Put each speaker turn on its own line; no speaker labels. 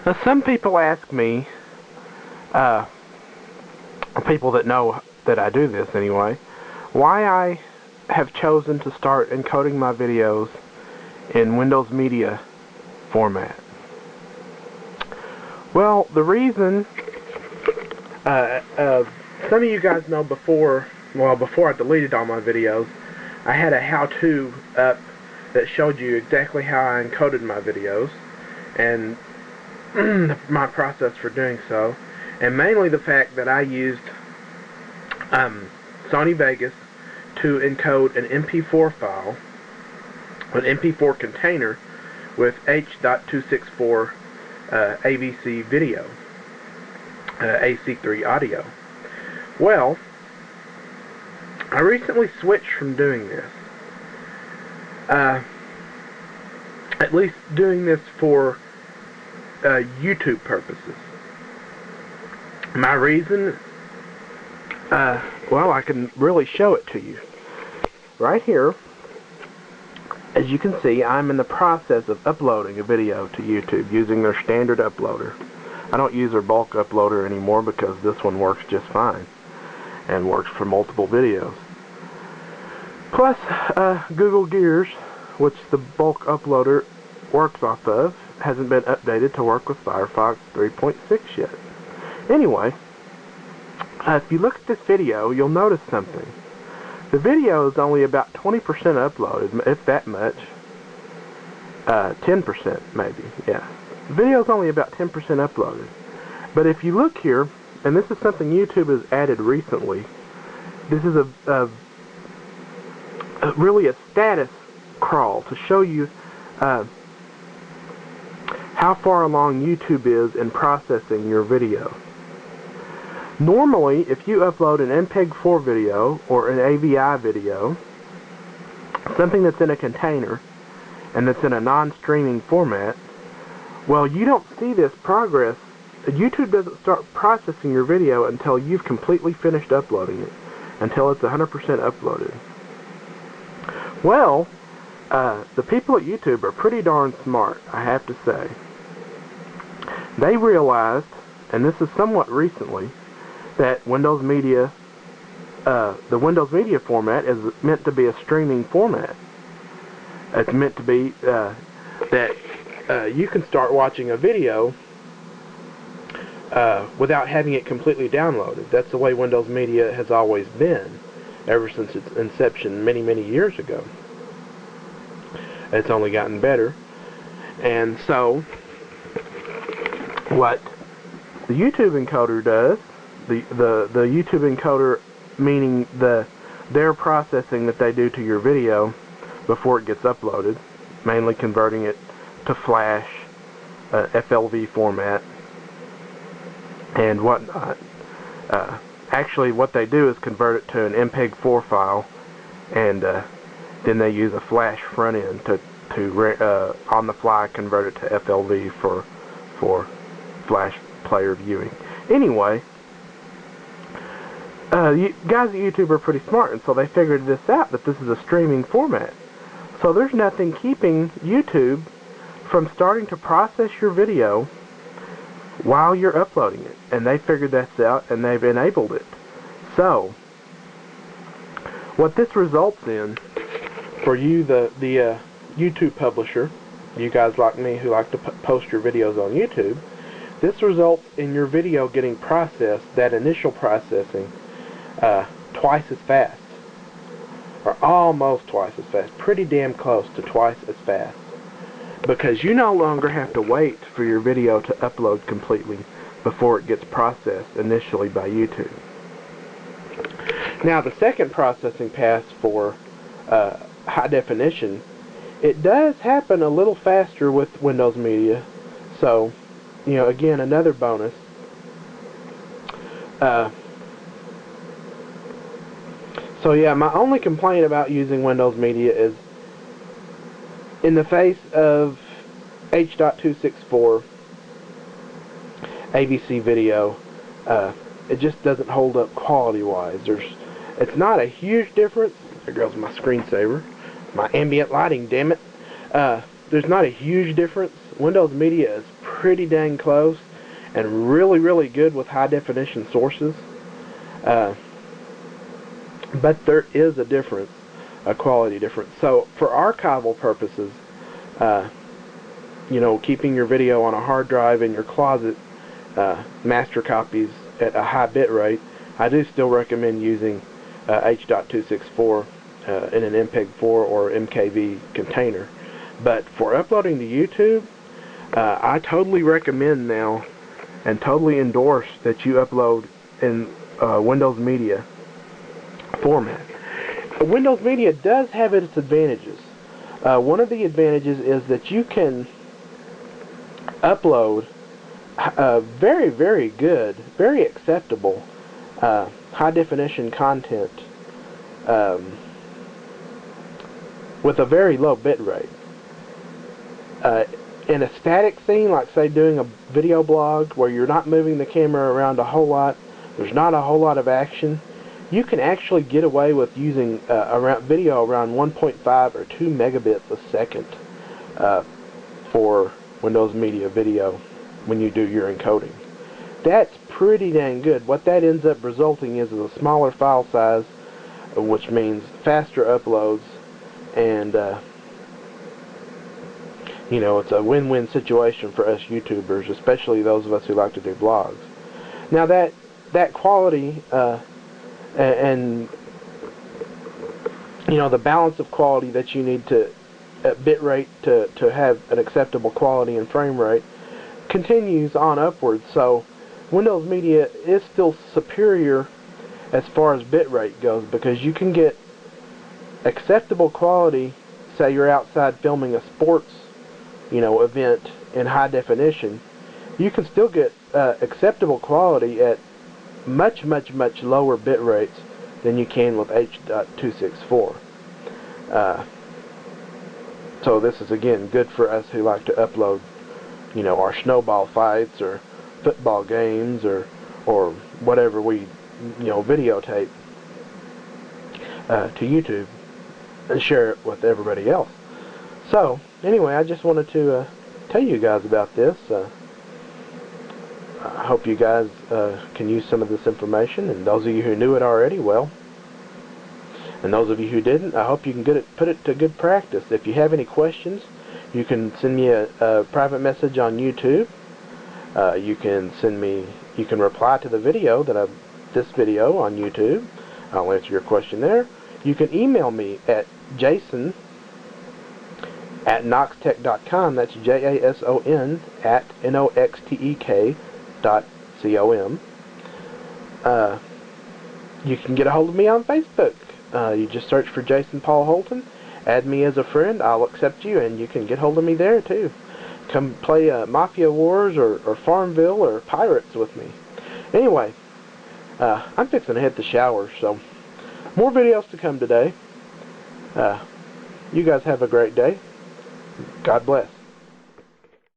Now, some people ask me, people that know that I do this anyway, why I have chosen to start encoding my videos in Windows Media format. Well, the reason, some of you guys know before I deleted all my videos, I had a how-to up that showed you exactly how I encoded my videos and my process for doing so, and mainly the fact that I used Sony Vegas to encode an MP4 file, an MP4 container with H.264 AVC video, AC3 audio. Well, I recently switched from doing this. At least doing this for YouTube purposes. My reason, well, I can really show it to you. Right here, as you can see, I'm in the process of uploading a video to YouTube using their standard uploader. I don't use their bulk uploader anymore because this one works just fine and works for multiple videos. Plus, Google Gears, which the bulk uploader works off of, hasn't been updated to work with Firefox 3.6 yet. Anyway, if you look at this video, you'll notice something. The video is only about 20% uploaded, if that much. 10% maybe, yeah. The video is only about 10% uploaded. But if you look here, and this is something YouTube has added recently, this is really a status crawl to show you how far along YouTube is in processing your video. Normally, if you upload an MPEG-4 video or an AVI video, something that's in a container and that's in a non-streaming format, well, you don't see this progress. YouTube doesn't start processing your video until you've completely finished uploading it, until it's 100% uploaded. Well, the people at YouTube are pretty darn smart, I have to say. They realized, and this is somewhat recently, that Windows Media, the Windows Media format is meant to be a streaming format. It's meant to be that you can start watching a video without having it completely downloaded. That's the way Windows Media has always been, ever since its inception many, many years ago. It's only gotten better. And so, what the YouTube encoder does, the YouTube encoder, meaning their processing that they do to your video before it gets uploaded, mainly converting it to Flash, FLV format, and whatnot. Actually, what they do is convert it to an MPEG-4 file, and then they use a Flash front end to on the fly convert it to FLV for Flash player viewing. Anyway, you guys at YouTube are pretty smart, and so they figured this out, that this is a streaming format. So there's nothing keeping YouTube from starting to process your video while you're uploading it. And they figured this out, and they've enabled it. So, what this results in, for you, the YouTube publisher, you guys like me who like to post your videos on YouTube, this results in your video getting processed, that initial processing, twice as fast. Or almost twice as fast. Pretty damn close to twice as fast. Because you no longer have to wait for your video to upload completely before it gets processed initially by YouTube. Now, the second processing pass for high definition, it does happen a little faster with Windows Media. So, you know, again, another bonus. So yeah, my only complaint about using Windows Media is, in the face of H.264 AVC video, it just doesn't hold up quality-wise. It's not a huge difference. There goes my screensaver. My ambient lighting, damn it. There's not a huge difference. Windows Media is pretty dang close and really, really good with high definition sources. But there is a difference, a quality difference. So for archival purposes, keeping your video on a hard drive in your closet, master copies at a high bit rate, I do still recommend using H.264 in an MPEG-4 or MKV container. But for uploading to YouTube, I totally recommend now and totally endorse that you upload in Windows Media format. Windows Media does have its advantages. One of the advantages is that you can upload very, very good, very acceptable high definition content with a very low bit rate. In a static scene, like say doing a video blog where you're not moving the camera around a whole lot, there's not a whole lot of action, you can actually get away with using video around 1.5 or 2 megabits a second for Windows Media Video when you do your encoding. That's pretty dang good. What that ends up resulting is a smaller file size, which means faster uploads, and it's a win-win situation for us YouTubers, especially those of us who like to do blogs. Now that quality and the balance of quality that you need to bit rate to have an acceptable quality and frame rate continues on upwards. So Windows Media is still superior as far as bit rate goes, because you can get acceptable quality. Say you're outside filming a sports event in high definition, you can still get acceptable quality at much, much, much lower bit rates than you can with H.264. So this is again good for us who like to upload, our snowball fights or football games or whatever we, videotape to YouTube and share it with everybody else. So anyway, I just wanted to tell you guys about this. I hope you guys can use some of this information, and those of you who knew it already, well, and those of you who didn't, I hope you can put it to good practice. If you have any questions, you can send me a private message on YouTube. You can reply to the video this video on YouTube. I'll answer your question there. You can email me at jason@noxtech.com. That's JASON at NOXTEK.com. You can get a hold of me on Facebook. You just search for Jason Paul Holton, add me as a friend, I'll accept you, and you can get hold of me there too. Come play Mafia Wars or Farmville or Pirates with me. Anyway, I'm fixing to hit the shower, so more videos to come today. You guys have a great day. God bless.